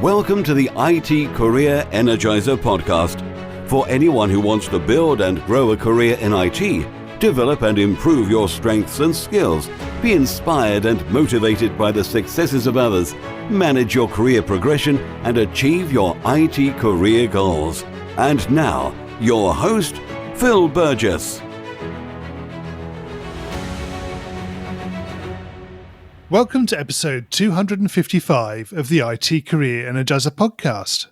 Welcome to the IT Career Energizer podcast. For anyone who wants to build and grow a career in IT, develop and improve your strengths and skills, be inspired and motivated by the successes of others, manage your career progression, and achieve your IT career goals. And now, your host, Phil Burgess. Welcome to episode 255 of the IT Career Energizer podcast.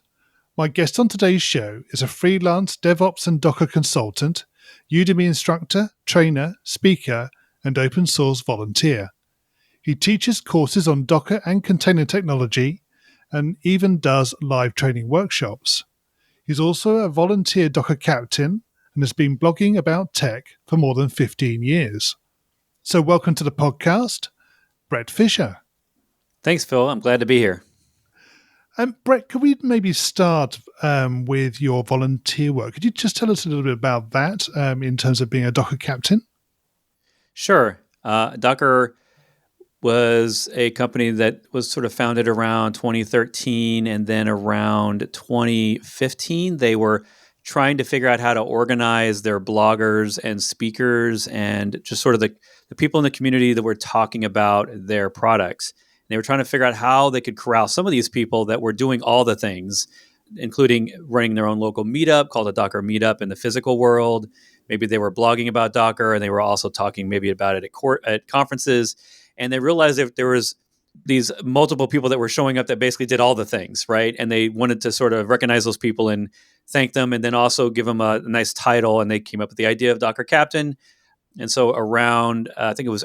My guest on today's show is a freelance DevOps and Docker consultant, Udemy instructor, trainer, speaker, and open source volunteer. He teaches courses on Docker and container technology and even does live training workshops. He's also a volunteer Docker captain and has been blogging about tech for more than 15 years. So welcome to the podcast, Bret Fisher. Thanks, Phil. I'm glad to be here. Bret, could we maybe start with your volunteer work? Could you just tell us a little bit about that in terms of being a Docker captain? Sure. Docker was a company that was sort of founded around 2013, and then around 2015, they were trying to figure out how to organize their bloggers and speakers and just sort of the people in the community that were talking about their products. They were trying to figure out how they could corral some of these people that were doing all the things, including running their own local meetup called a Docker meetup in the physical world. Maybe they were blogging about Docker, and they were also talking maybe about it at conferences. And they realized that there was these multiple people that were showing up that basically did all the things, right? And they wanted to sort of recognize those people and thank them, and then also give them a nice title. And they came up with the idea of Docker Captain. And so around, I think it was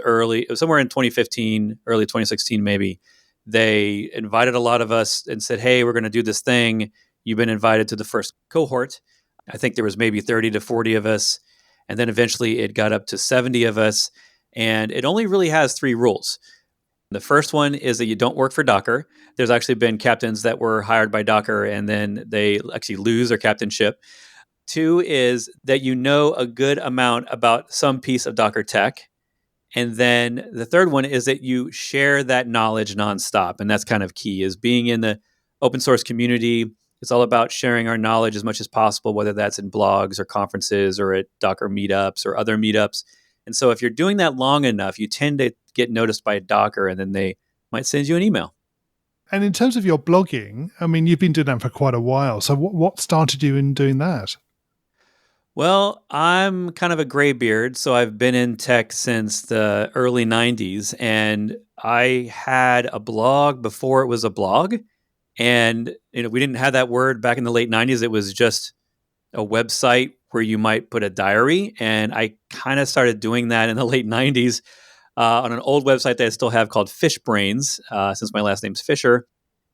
somewhere in 2015, early 2016 maybe, they invited a lot of us and said, hey, we're going to do this thing. You've been invited to the first cohort. I think there was maybe 30 to 40 of us. And then eventually it got up to 70 of us. And it only really has 3 rules. The first one is that you don't work for Docker. There's actually been captains that were hired by Docker and then they actually lose their captainship. 2 is that you know a good amount about some piece of Docker tech. And then the third one is that you share that knowledge nonstop. And that's kind of key, is being in the open source community. It's all about sharing our knowledge as much as possible, whether that's in blogs or conferences or at Docker meetups or other meetups. And so if you're doing that long enough, you tend to get noticed by Docker, and then they might send you an email. And in terms of your blogging, I mean, you've been doing that for quite a while. So what started you in doing that? Well, I'm kind of a gray beard, so I've been in tech since the early 90s, and I had a blog before it was a blog. And we didn't have that word back in the late 90s. It was just a website where you might put a diary, and I kind of started doing that in the late 90s on an old website that I still have called Fishbrains, since my last name's Fisher.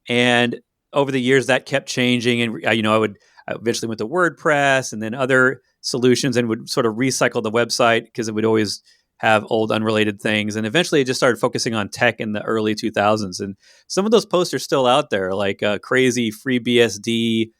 And over the years, that kept changing, and I eventually went to WordPress and then other solutions, and would sort of recycle the website because it would always have old unrelated things. And eventually it just started focusing on tech in the early 2000s. And some of those posts are still out there, like crazy FreeBSD,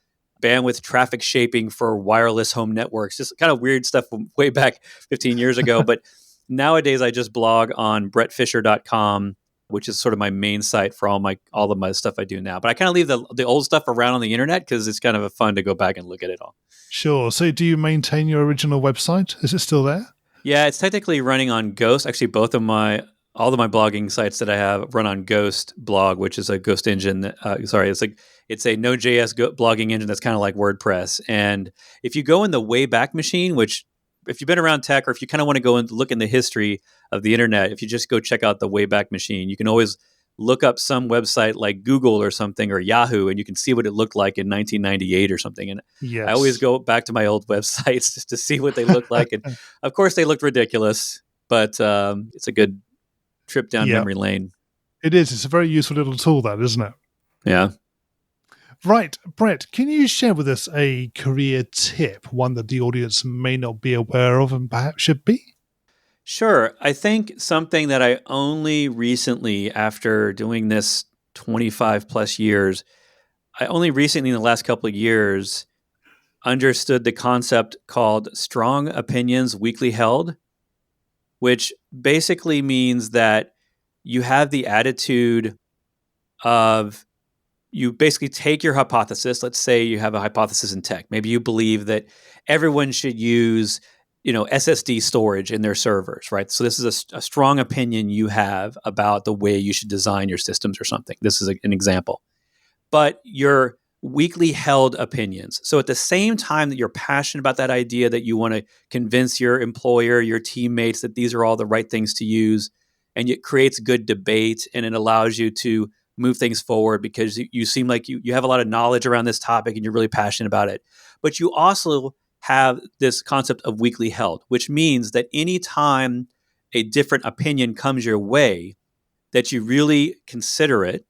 bandwidth traffic shaping for wireless home networks, just kind of weird stuff from way back 15 years ago. But nowadays I just blog on bretfisher.com, which is sort of my main site for all of my stuff I do now. But I kind of leave the old stuff around on the internet because it's kind of fun to go back and look at it all. Sure. So do you maintain your original website? Is it still there? Yeah, it's technically running on Ghost. Actually, all of my blogging sites that I have run on Ghost blog, which is a Ghost engine. It's a Node.js blogging engine that's kind of like WordPress. And if you go in the Wayback Machine, which if you've been around tech, or if you kind of want to go and look in the history of the internet, if you just go check out the Wayback Machine, you can always look up some website like Google or something, or Yahoo, and you can see what it looked like in 1998 or something. And yes. I always go back to my old websites just to see what they look like. And of course they looked ridiculous, but it's a good trip down memory lane. It is. It's a very useful little tool, that, isn't it? Yeah. Right. Bret, can you share with us a career tip, one that the audience may not be aware of and perhaps should be? Sure. I think something that I only recently, after doing this 25 plus years, I only recently in the last couple of years understood the concept called strong opinions weakly held, which basically means that you have the attitude of you basically take your hypothesis. Let's say you have a hypothesis in tech. Maybe you believe that everyone should use, SSD storage in their servers, right? So this is a strong opinion you have about the way you should design your systems or something. This is an example. But your weakly held opinions. So at the same time that you're passionate about that idea, that you want to convince your employer, your teammates that these are all the right things to use, and it creates good debate and it allows you to move things forward because you seem like you have a lot of knowledge around this topic and you're really passionate about it. But you also have this concept of weakly held, which means that anytime a different opinion comes your way, that you really consider it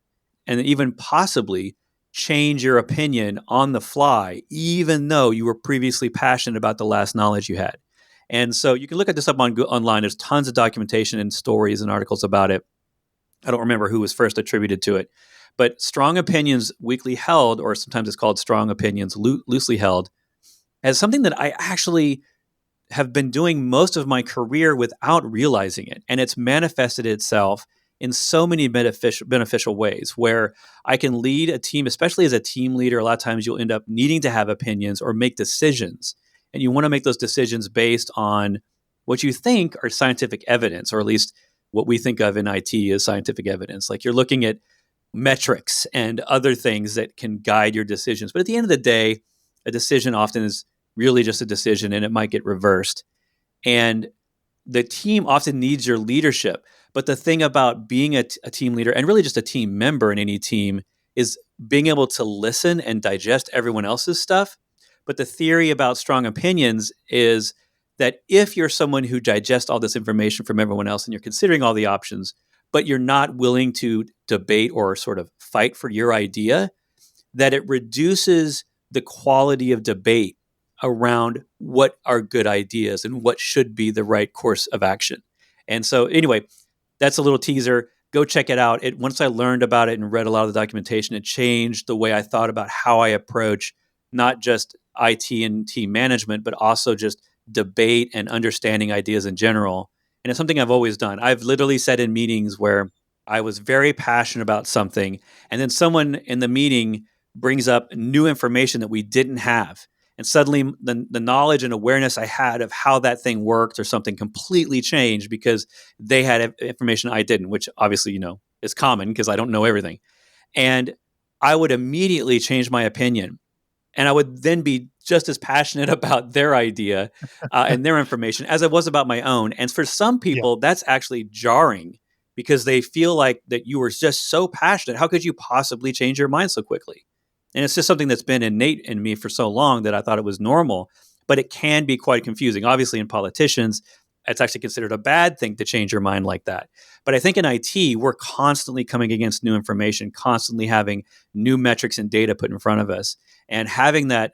and even possibly change your opinion on the fly, even though you were previously passionate about the last knowledge you had. And so you can look at this up online. There's tons of documentation and stories and articles about it. I don't remember who was first attributed to it. But strong opinions weakly held, or sometimes it's called strong opinions loosely held, as something that I actually have been doing most of my career without realizing it. And it's manifested itself in so many beneficial ways where I can lead a team, especially as a team leader. A lot of times you'll end up needing to have opinions or make decisions. And you want to make those decisions based on what you think are scientific evidence, or at least what we think of in IT as scientific evidence. Like you're looking at metrics and other things that can guide your decisions. But at the end of the day, a decision often is really just a decision and it might get reversed. And the team often needs your leadership. But the thing about being a team leader and really just a team member in any team is being able to listen and digest everyone else's stuff. But the theory about strong opinions is that if you're someone who digests all this information from everyone else and you're considering all the options, but you're not willing to debate or sort of fight for your idea, that it reduces the quality of debate around what are good ideas and what should be the right course of action. And so anyway, that's a little teaser. Go check it out. Once I learned about it and read a lot of the documentation, it changed the way I thought about how I approach not just IT and team management, but also just debate and understanding ideas in general. And it's something I've always done. I've literally sat in meetings where I was very passionate about something, and then someone in the meeting brings up new information that we didn't have. And suddenly the knowledge and awareness I had of how that thing worked or something completely changed because they had information I didn't, which obviously, is common because I don't know everything. And I would immediately change my opinion. And I would then be just as passionate about their idea and their information as I was about my own. And for some people, that's actually jarring because they feel like that you were just so passionate. How could you possibly change your mind so quickly? And it's just something that's been innate in me for so long that I thought it was normal, but it can be quite confusing. Obviously, in politicians, it's actually considered a bad thing to change your mind like that. But I think in IT, we're constantly coming against new information, constantly having new metrics and data put in front of us. And having that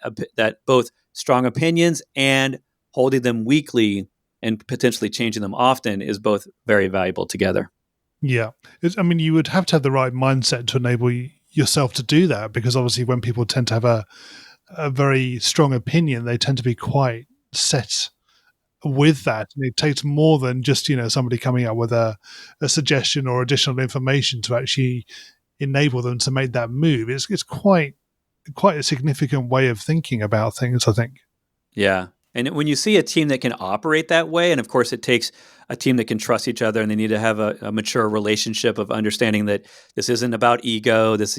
both strong opinions and holding them weakly and potentially changing them often is both very valuable together. Yeah. You would have to have the right mindset to enable yourself to do that, because obviously when people tend to have a very strong opinion, they tend to be quite set with that. And it takes more than just, somebody coming up with a suggestion or additional information to actually enable them to make that move. It's quite a significant way of thinking about things, I think. Yeah. And when you see a team that can operate that way, and of course it takes a team that can trust each other, and they need to have a mature relationship of understanding that this isn't about ego, this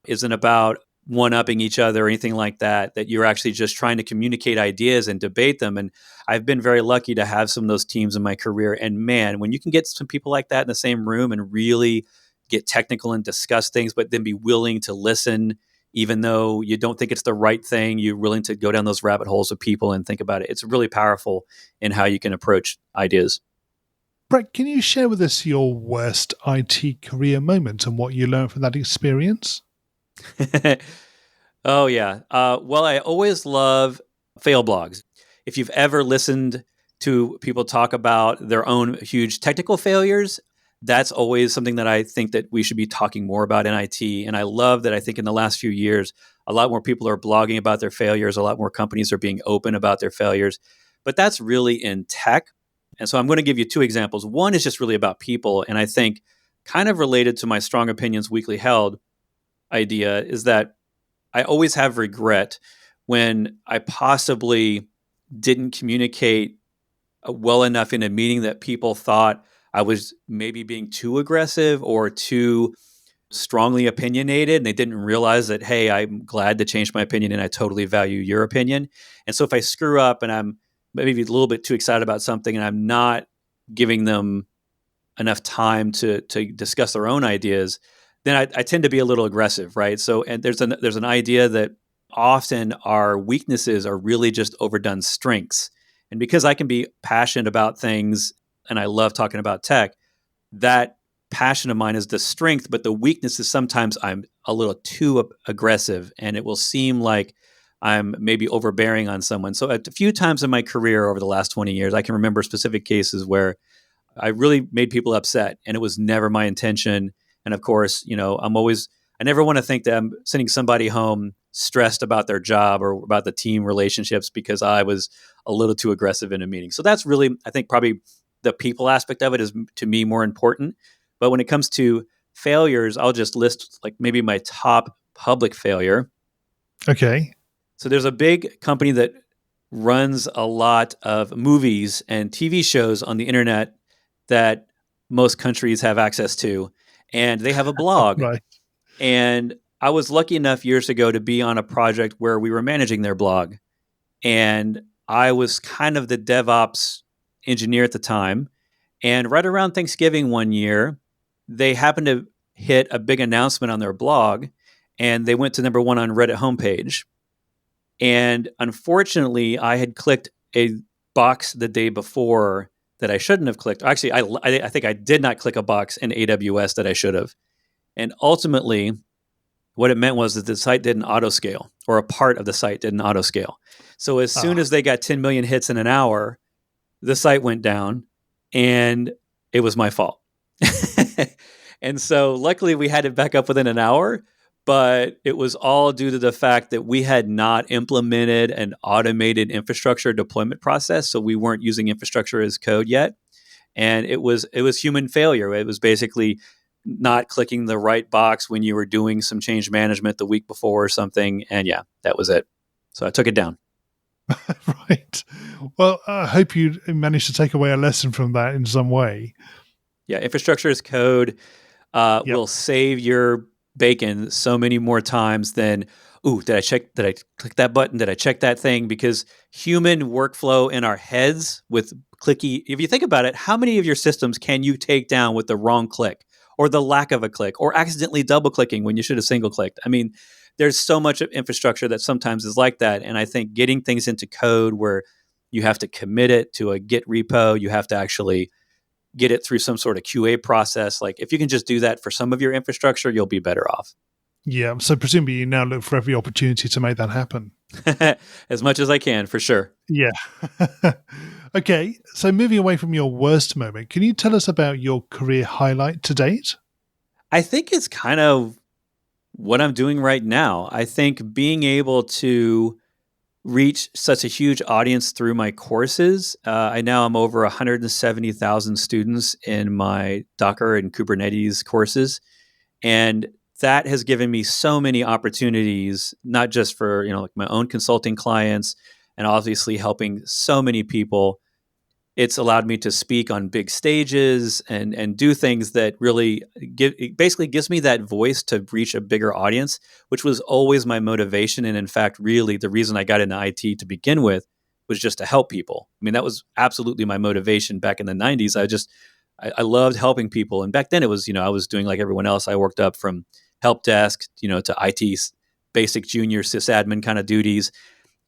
isn't about one-upping each other or anything like that, that you're actually just trying to communicate ideas and debate them. And I've been very lucky to have some of those teams in my career. And man, when you can get some people like that in the same room and really get technical and discuss things, but then be willing to listen, even though you don't think it's the right thing, you're willing to go down those rabbit holes with people and think about it. It's really powerful in how you can approach ideas. Bret, can you share with us your worst IT career moment and what you learned from that experience? Oh, yeah. Well, I always love fail blogs. If you've ever listened to people talk about their own huge technical failures, that's always something that I think that we should be talking more about in IT. And I love that I think in the last few years, a lot more people are blogging about their failures. A lot more companies are being open about their failures. But that's really in tech. And so I'm going to give you two examples. One is just really about people. And I think kind of related to my strong opinions weakly held. idea is that I always have regret when I possibly didn't communicate well enough in a meeting that people thought I was maybe being too aggressive or too strongly opinionated, and they didn't realize that, hey, I'm glad to change my opinion and I totally value your opinion. And so if I screw up and I'm maybe a little bit too excited about something and I'm not giving them enough time to discuss their own ideas, then I tend to be a little aggressive, right? So, and there's an idea that often our weaknesses are really just overdone strengths. And because I can be passionate about things and I love talking about tech, that passion of mine is the strength, but the weakness is sometimes I'm a little too aggressive and it will seem like I'm maybe overbearing on someone. So a few times in my career over the last 20 years, I can remember specific cases where I really made people upset and it was never my intention. And of course, I never want to think that I'm sending somebody home stressed about their job or about the team relationships because I was a little too aggressive in a meeting. So that's really, I think, probably the people aspect of it is to me more important. But when it comes to failures, I'll just list like maybe my top public failure. Okay. So there's a big company that runs a lot of movies and TV shows on the internet that most countries have access to. And they have a blog. Right. And I was lucky enough years ago to be on a project where we were managing their blog. And I was kind of the DevOps engineer at the time. And right around Thanksgiving one year, they happened to hit a big announcement on their blog and they went to number one on Reddit homepage. And unfortunately, I had clicked a box the day before that I shouldn't have clicked. Actually, I think I did not click a box in AWS that I should have. And ultimately, what it meant was that the site didn't auto scale, or a part of the site didn't auto scale. So as soon as they got 10 million hits in an hour, the site went down and it was my fault. And so luckily we had it back up within an hour, but it was all due to the fact that we had not implemented an automated infrastructure deployment process. So we weren't using infrastructure as code yet. And it was human failure. It was basically not clicking the right box when you were doing some change management the week before or something. And yeah, that was it. So I took it down. Right. Well, I hope you managed to take away a lesson from that in some way. Yeah, infrastructure as code will save your bacon so many more times than, did I click that button? Did I check that thing? Because human workflow in our heads with clicky, if you think about it, how many of your systems can you take down with the wrong click or the lack of a click or accidentally double clicking when you should have single clicked? I mean, there's so much of infrastructure that sometimes is like that. And I think getting things into code where you have to commit it to a Git repo, you have to actually get it through some sort of QA process. Like if you can just do that for some of your infrastructure, you'll be better off. Yeah. So presumably you now look for every opportunity to make that happen. As much as I can, for sure. Yeah. Okay. So moving away from your worst moment, can you tell us about your career highlight to date? I think it's kind of what I'm doing right now. I think being able to reach such a huge audience through my courses. I now am over 170,000 students in my Docker and Kubernetes courses. And that has given me so many opportunities, not just for, like my own consulting clients and obviously helping so many people. It's allowed me to speak on big stages and do things that really basically gives me that voice to reach a bigger audience, which was always my motivation. And in fact, really the reason I got into IT to begin with was just to help people. I mean, that was absolutely my motivation back in the 90s. I loved helping people. And back then it was, I was doing like everyone else. I worked up from help desk, to IT basic junior sysadmin kind of duties.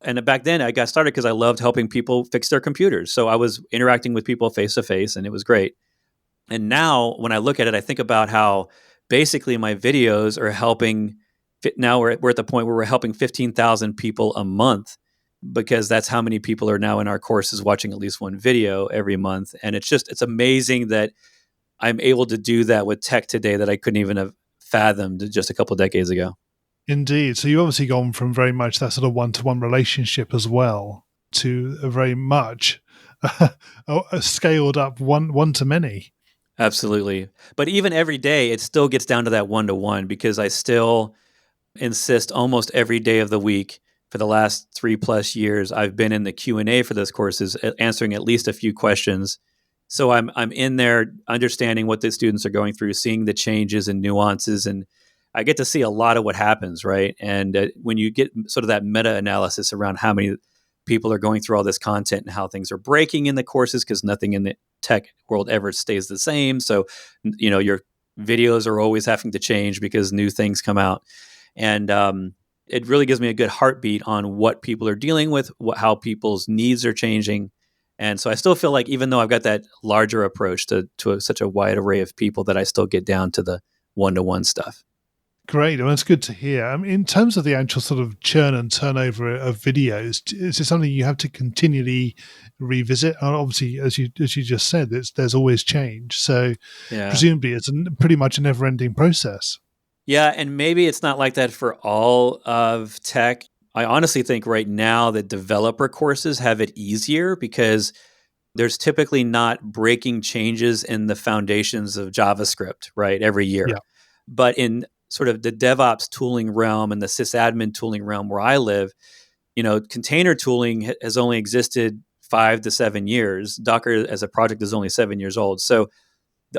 And back then I got started because I loved helping people fix their computers. So I was interacting with people face to face and it was great. And now when I look at it, I think about how basically my videos are helping. Now we're at the point where we're helping 15,000 people a month because that's how many people are now in our courses watching at least one video every month. And it's amazing that I'm able to do that with tech today that I couldn't even have fathomed just a couple of decades ago. Indeed. So you've obviously gone from very much that sort of one-to-one relationship as well to a very much a scaled up one-to-many. Absolutely. But even every day, it still gets down to that one-to-one because I still insist almost every day of the week for the last 3+ years. I've been in the Q&A for those courses, answering at least a few questions. So I'm in there understanding what the students are going through, seeing the changes and nuances, and I get to see a lot of what happens, right? And when you get sort of that meta-analysis around how many people are going through all this content and how things are breaking in the courses, because nothing in the tech world ever stays the same. So, your videos are always having to change because new things come out. And it really gives me a good heartbeat on what people are dealing with, how people's needs are changing. And so I still feel like even though I've got that larger approach to such a wide array of people, that I still get down to the one-to-one stuff. Great. Well, that's good to hear. In terms of the actual sort of churn and turnover of videos, is it something you have to continually revisit? And obviously, as you just said, there's always change. So presumably it's pretty much a never-ending process. Yeah, and maybe it's not like that for all of tech. I honestly think right now that developer courses have it easier because there's typically not breaking changes in the foundations of JavaScript, right, every year. Yeah. But in sort of the DevOps tooling realm and the sysadmin tooling realm where I live, container tooling has only existed 5 to 7 years. Docker as a project is only 7 years old. So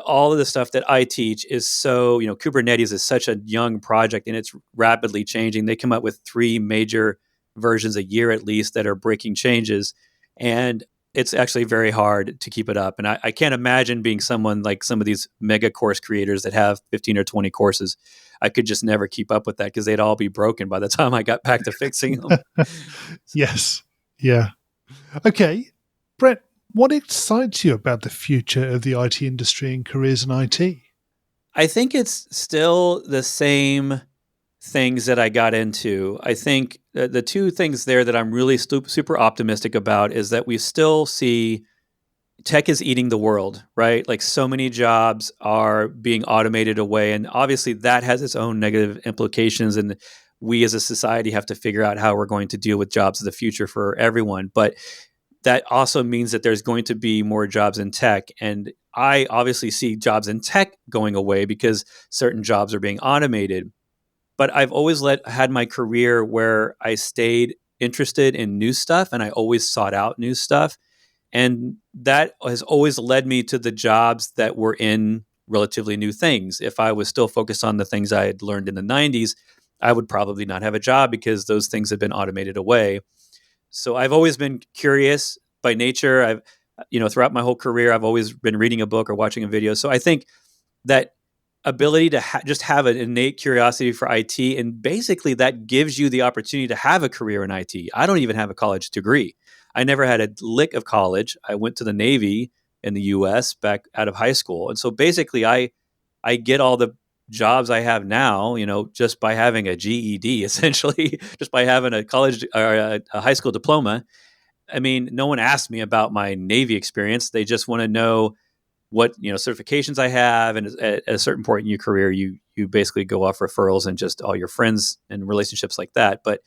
all of the stuff that I teach is so, Kubernetes is such a young project and it's rapidly changing. They come up with 3 major versions a year at least that are breaking changes. And it's actually very hard to keep it up. And I can't imagine being someone like some of these mega course creators that have 15 or 20 courses. I could just never keep up with that because they'd all be broken by the time I got back to fixing them. Yes. Yeah. Okay. Bret, what excites you about the future of the IT industry and careers in IT? I think it's still the same things that I got into. I think the 2 things there that I'm really super optimistic about is that we still see tech is eating the world, right? Like so many jobs are being automated away. And obviously that has its own negative implications. And we as a society have to figure out how we're going to deal with jobs of the future for everyone. But that also means that there's going to be more jobs in tech. And I obviously see jobs in tech going away because certain jobs are being automated. But I've always had my career where I stayed interested in new stuff and I always sought out new stuff. And that has always led me to the jobs that were in relatively new things. If I was still focused on the things I had learned in the 90s, I would probably not have a job because those things have been automated away. So I've always been curious by nature. Throughout my whole career, I've always been reading a book or watching a video. So I think that ability to just have an innate curiosity for IT, and basically that gives you the opportunity to have a career in IT. I don't even have a college degree. I never had a lick of college. I went to the Navy in the U.S. back out of high school. And so basically I get all the jobs I have now, just by having a GED, essentially, just by having a college or a high school diploma. I mean, no one asked me about my Navy experience. They just want to know what certifications I have, and at a certain point in your career, you basically go off referrals and just all your friends and relationships like that. But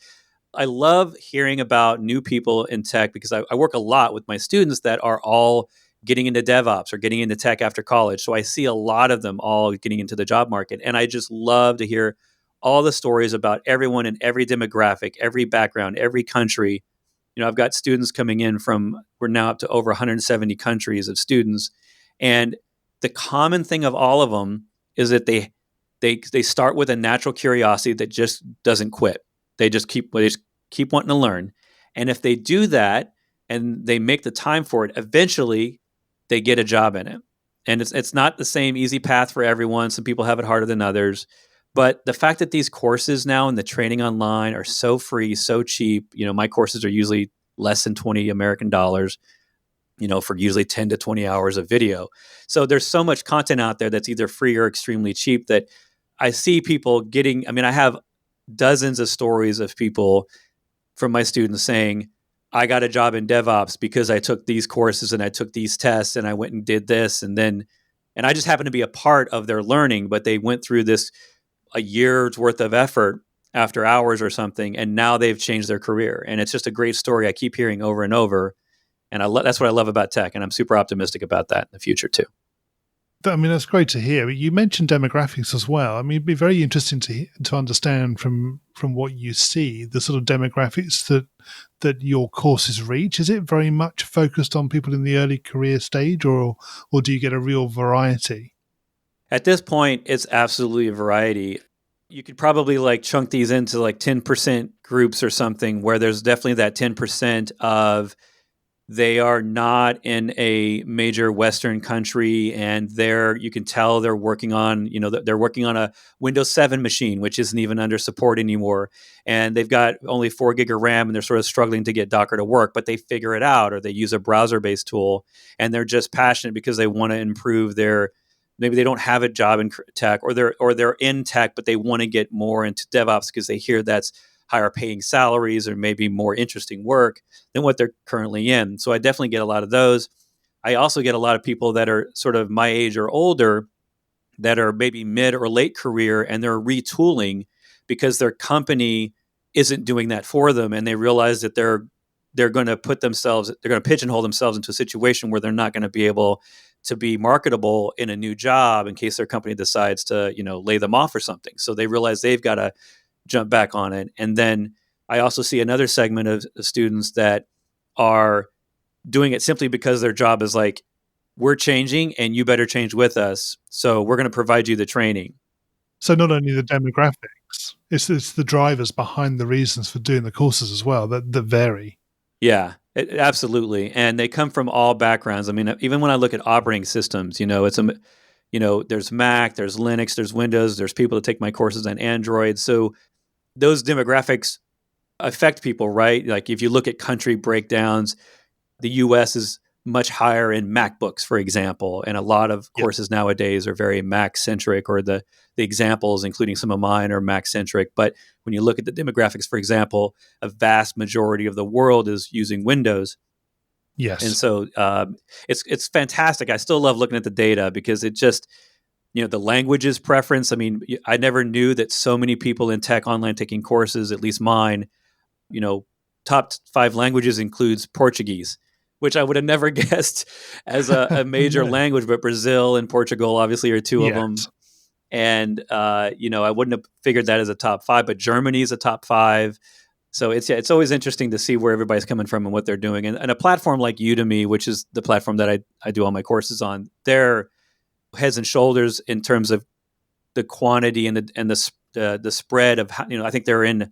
I love hearing about new people in tech because I work a lot with my students that are all getting into DevOps or getting into tech after college. So I see a lot of them all getting into the job market, and I just love to hear all the stories about everyone in every demographic, every background, every country. I've got students coming in we're now up to over 170 countries of students. And the common thing of all of them is that they start with a natural curiosity that just doesn't quit. They just keep wanting to learn. And if they do that and they make the time for it, eventually they get a job in it. And it's not the same easy path for everyone. Some people have it harder than others. But the fact that these courses now and the training online are so free, so cheap, my courses are usually less than $20 American, for usually 10 to 20 hours of video. So there's so much content out there that's either free or extremely cheap that I see people I have dozens of stories of people from my students saying, I got a job in DevOps because I took these courses and I took these tests and I went and did this. And I just happened to be a part of their learning, but they went through a year's worth of effort after hours or something. And now they've changed their career. And it's just a great story I keep hearing over and over. And that's what I love about tech. And I'm super optimistic about that in the future too. I mean, that's great to hear. You mentioned demographics as well. I mean, it'd be very interesting to understand from what you see the sort of demographics that your courses reach. Is it very much focused on people in the early career stage, or do you get a real variety? At this point, it's absolutely a variety. You could probably like chunk these into like 10% groups or something, where there's definitely that 10% of they are not in a major Western country, and you can tell they're working on, they're working on a Windows 7 machine, which isn't even under support anymore. And they've got only 4 gig of RAM, and they're sort of struggling to get Docker to work, but they figure it out, or they use a browser-based tool, and they're just passionate because they want to improve maybe they don't have a job in tech, or they're in tech, but they want to get more into DevOps because they hear that's higher paying salaries or maybe more interesting work than what they're currently in. So I definitely get a lot of those. I also get a lot of people that are sort of my age or older that are maybe mid or late career, and they're retooling because their company isn't doing that for them, and they realize that they're going to pigeonhole themselves into a situation where they're not going to be able to be marketable in a new job in case their company decides to, lay them off or something. So they realize they've got to jump back on it. And then I also see another segment of students that are doing it simply because their job is like, we're changing and you better change with us. So we're going to provide you the training. So not only the demographics, it's the drivers behind the reasons for doing the courses as well that vary. Yeah, absolutely. And they come from all backgrounds. I mean, even when I look at operating systems, there's Mac, there's Linux, there's Windows, there's people that take my courses on Android. So those demographics affect people, right? Like if you look at country breakdowns, the US is much higher in MacBooks, for example. And a lot of courses nowadays are very Mac-centric, or the examples, including some of mine, are Mac-centric. But when you look at the demographics, for example, a vast majority of the world is using Windows. Yes. And so it's fantastic. I still love looking at the data because it just, the languages preference. I mean, I never knew that so many people in tech online taking courses, at least mine, top 5 languages includes Portuguese, which I would have never guessed as a major language, but Brazil and Portugal obviously are 2 of them. And, I wouldn't have figured that as a top 5, but Germany is a top 5. So it's always interesting to see where everybody's coming from and what they're doing. And a platform like Udemy, which is the platform that I do all my courses on, they're heads and shoulders in terms of the quantity and the spread of, I think they're in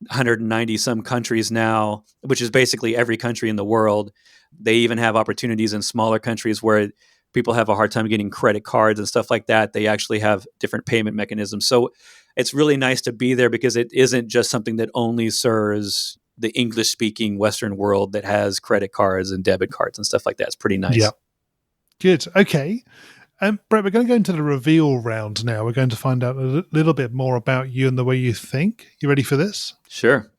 190 some countries now, which is basically every country in the world. They even have opportunities in smaller countries where people have a hard time getting credit cards and stuff like that. They actually have different payment mechanisms. So it's really nice to be there because it isn't just something that only serves the English speaking Western world that has credit cards and debit cards and stuff like that. It's pretty nice. Yeah. Good. Okay. Bret, we're going to go into the reveal round now. We're going to find out a little bit more about you and the way you think. You ready for this? Sure.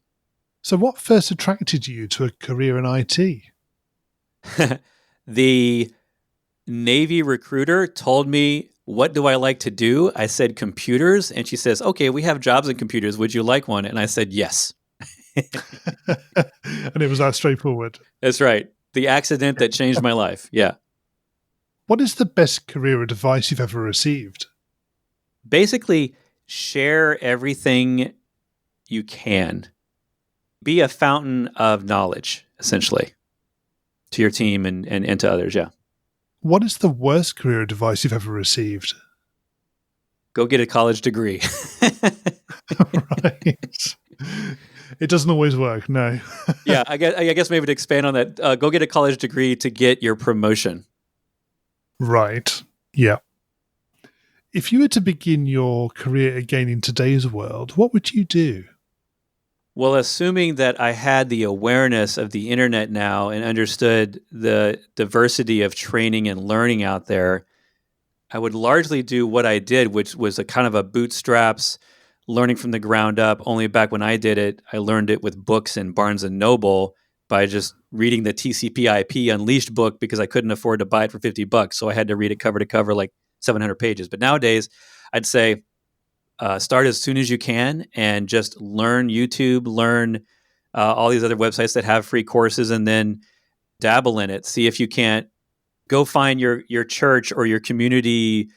So what first attracted you to a career in IT? The Navy recruiter told me, what do I like to do? I said computers. And she says, okay, we have jobs in computers. Would you like one? And I said, yes. And it was that straightforward. That's right. The accident that changed my life. Yeah. What is the best career advice you've ever received? Basically, share everything you can. Be a fountain of knowledge, essentially, to your team and to others. Yeah. What is the worst career advice you've ever received? Go get a college degree. Right. It doesn't always work, no. Yeah, I guess maybe to expand on that, go get a college degree to get your promotion. Right. Yeah. If you were to begin your career again in today's world, what would you do? Well, assuming that I had the awareness of the internet now and understood the diversity of training and learning out there, I would largely do what I did, which was a kind of a bootstraps, learning from the ground up. Only back when I did it, I learned it with books in Barnes and Noble by just reading the TCP/IP Unleashed book because I couldn't afford to buy it for $50. So I had to read it cover to cover, like 700 pages. But nowadays, I'd say start as soon as you can and just learn YouTube, learn all these other websites that have free courses, and then dabble in it. See if you can't go find your church or your community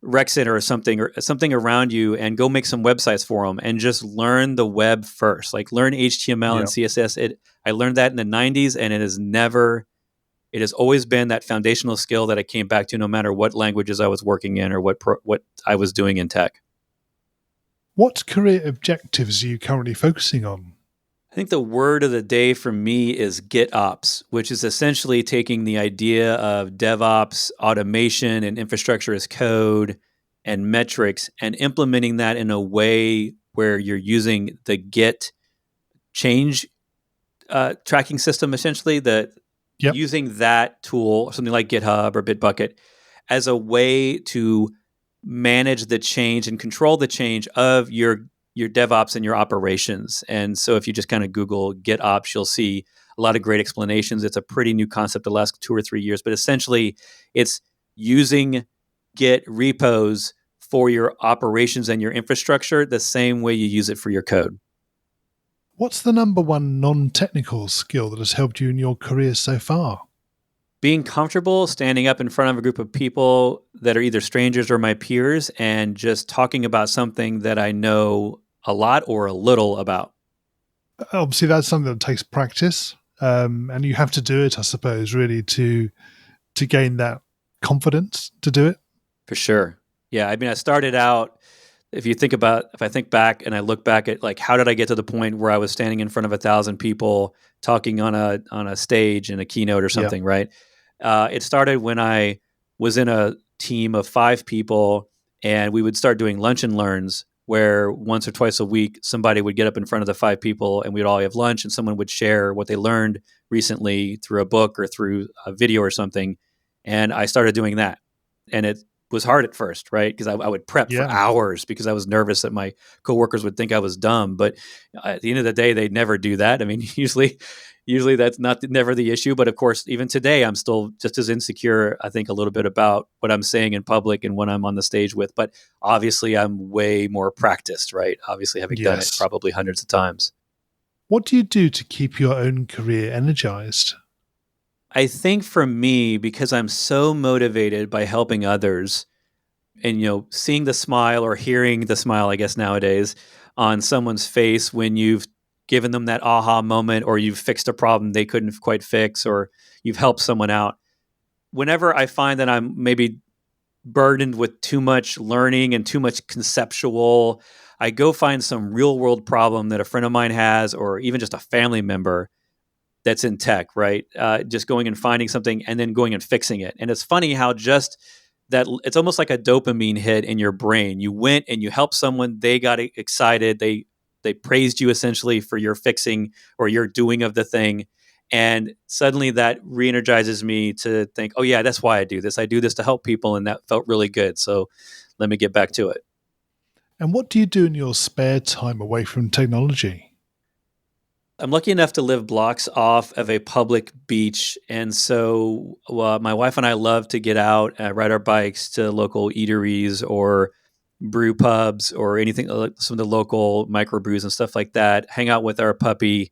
rec center or something around you and go make some websites for them and just learn the web first. Like learn HTML and CSS. I learned that in the 90s, and it has always been that foundational skill that I came back to no matter what languages I was working in or what I was doing in tech. What career objectives are you currently focusing on? I think the word of the day for me is GitOps, which is essentially taking the idea of DevOps, automation, and infrastructure as code and metrics and implementing that in a way where you're using the Git change tracking system, essentially, using that tool, something like GitHub or Bitbucket, as a way to manage the change and control the change of your DevOps and your operations. And so if you just kind of Google GitOps, you'll see a lot of great explanations. It's a pretty new concept the last 2 or 3 years, but essentially it's using Git repos for your operations and your infrastructure the same way you use it for your code. What's the number one non-technical skill that has helped you in your career so far? Being comfortable standing up in front of a group of people that are either strangers or my peers and just talking about something that I know a lot or a little about. Obviously, that's something that takes practice, and you have to do it, I suppose, really to gain that confidence to do it. For sure. Yeah, I mean, I started out, if I think back and I look back at like, how did I get to the point where I was standing in front of 1,000 people talking on a stage in a keynote or something, right? It started when I was in a team of 5 people, and we would start doing lunch and learns where once or twice a week, somebody would get up in front of the 5 people and we'd all have lunch and someone would share what they learned recently through a book or through a video or something. And I started doing that. And it was hard at first, right? Because I would prep for hours because I was nervous that my coworkers would think I was dumb. But at the end of the day, they'd never do that. I mean, usually that's never the issue. But of course, even today, I'm still just as insecure, I think, a little bit about what I'm saying in public and when I'm on the stage with. But obviously, I'm way more practiced, right? Obviously, having done it probably hundreds of times. What do you do to keep your own career energized? I think for me, because I'm so motivated by helping others and, seeing the smile or hearing the smile, I guess nowadays, on someone's face when you've given them that aha moment or you've fixed a problem they couldn't quite fix or you've helped someone out. Whenever I find that I'm maybe burdened with too much learning and too much conceptual, I go find some real world problem that a friend of mine has or even just a family member that's in tech, right? Just going and finding something and then going and fixing it. And it's funny how just that it's almost like a dopamine hit in your brain. You went and you helped someone, they got excited, they praised you essentially for your fixing or your doing of the thing. And suddenly that re-energizes me to think, oh yeah, that's why I do this. I do this to help people, and that felt really good. So let me get back to it. And what do you do in your spare time away from technology? I'm lucky enough to live blocks off of a public beach. And so my wife and I love to get out, ride our bikes to local eateries or brew pubs or anything, some of the local microbrews and stuff like that, hang out with our puppy,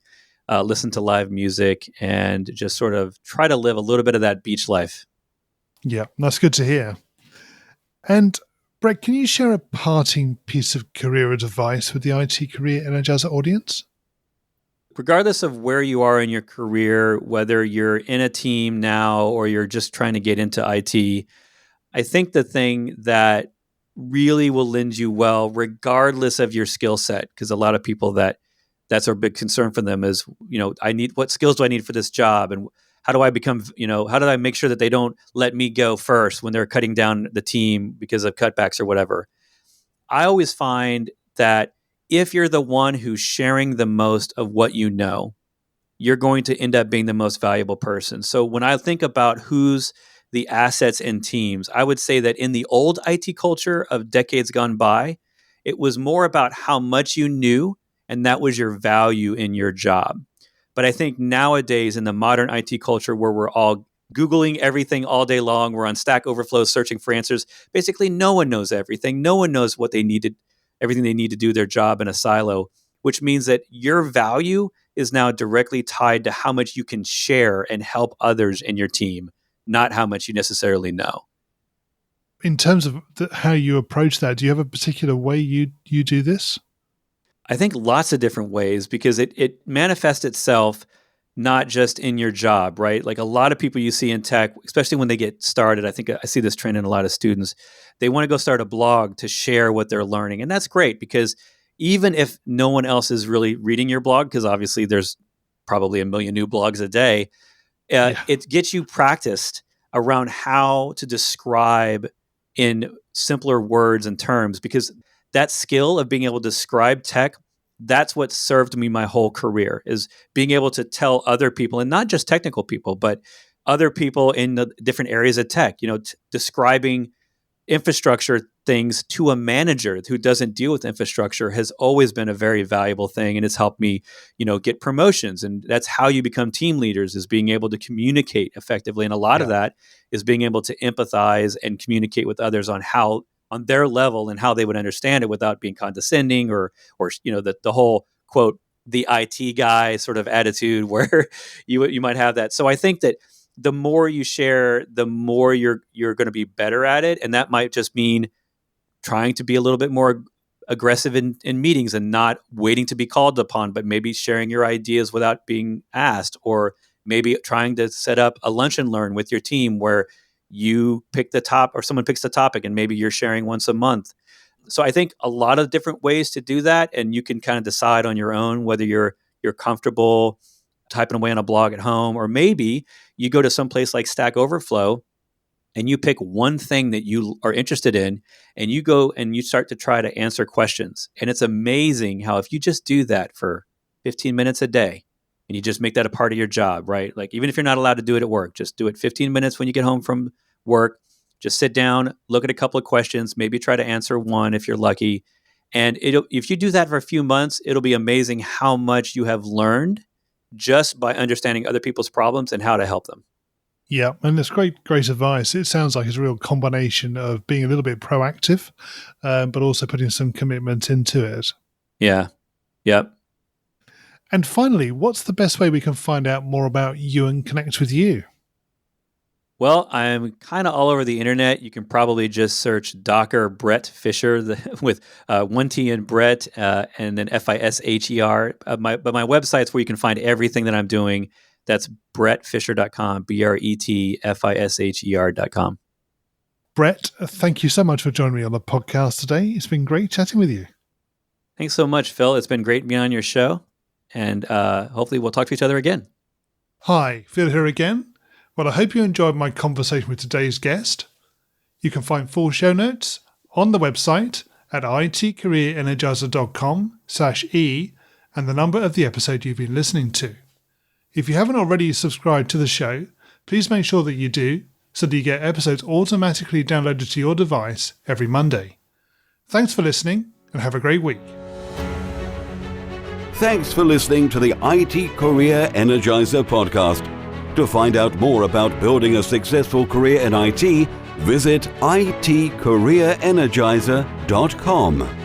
listen to live music, and just sort of try to live a little bit of that beach life. Yeah, that's good to hear. And Bret, can you share a parting piece of career advice with the IT Career Energizer audience? Regardless of where you are in your career, whether you're in a team now or you're just trying to get into IT, I think the thing that really will lend you well, regardless of your skill set, because a lot of people that's a big concern for them is, what skills do I need for this job? And how do I how do I make sure that they don't let me go first when they're cutting down the team because of cutbacks or whatever? I always find that if you're the one who's sharing the most of what you know, you're going to end up being the most valuable person. So when I think about who's the assets in teams, I would say that in the old IT culture of decades gone by, it was more about how much you knew, and that was your value in your job. But I think nowadays in the modern IT culture where we're all Googling everything all day long, we're on Stack Overflow searching for answers. Basically, no one knows everything. No one knows what they needed, everything they need to do their job in a silo, which means that your value is now directly tied to how much you can share and help others in your team. not how much you necessarily know. In terms of how you approach that, do you have a particular way you do this? I think lots of different ways, because it manifests itself not just in your job, right? Like a lot of people you see in tech, especially when they get started, I think I see this trend in a lot of students. They want to go start a blog to share what they're learning. And that's great, because even if no one else is really reading your blog, because obviously there's probably a million new blogs a day, it gets you practiced around how to describe in simpler words and terms, because that skill of being able to describe tech, that's what served me my whole career, is being able to tell other people, and not just technical people, but other people in the different areas of tech, describing infrastructure things to a manager who doesn't deal with infrastructure has always been a very valuable thing. And it's helped me, get promotions. And that's how you become team leaders, is being able to communicate effectively. And a lot of that is being able to empathize and communicate with others on their level and how they would understand it without being condescending or the whole quote, the IT guy sort of attitude where you might have that. So I think that the more you share, the more you're going to be better at it. And that might just mean trying to be a little bit more aggressive in meetings and not waiting to be called upon, but maybe sharing your ideas without being asked, or maybe trying to set up a lunch and learn with your team where you pick the top, or someone picks the topic, and maybe you're sharing once a month. So I think a lot of different ways to do that. And you can kind of decide on your own whether you're comfortable typing away on a blog at home, or maybe you go to some place like Stack Overflow and you pick one thing that you are interested in, and you go and you start to try to answer questions. And it's amazing how if you just do that for 15 minutes a day, and you just make that a part of your job, right? Like even if you're not allowed to do it at work, just do it 15 minutes when you get home from work. Just sit down, look at a couple of questions, maybe try to answer one if you're lucky. And if you do that for a few months, it'll be amazing how much you have learned just by understanding other people's problems and how to help them. Yeah, and that's great advice. It sounds like it's a real combination of being a little bit proactive, but also putting some commitment into it. Yeah. Yep. And finally, what's the best way we can find out more about you and connect with you? Well, I'm kind of all over the internet. You can probably just search Docker Bret Fisher with one T in Bret and then Fisher. But my website's where you can find everything that I'm doing. That's bretfisher.com, BRETFISHER.com. Bret, thank you so much for joining me on the podcast today. It's been great chatting with you. Thanks so much, Phil. It's been great being on your show. And hopefully we'll talk to each other again. Hi, Phil here again. Well, I hope you enjoyed my conversation with today's guest. You can find full show notes on the website at itcareerenergizer.com/e and the number of the episode you've been listening to. If you haven't already subscribed to the show, please make sure that you do so that you get episodes automatically downloaded to your device every Monday. Thanks for listening and have a great week. Thanks for listening to the IT Career Energizer podcast. To find out more about building a successful career in IT, visit itcareerenergizer.com.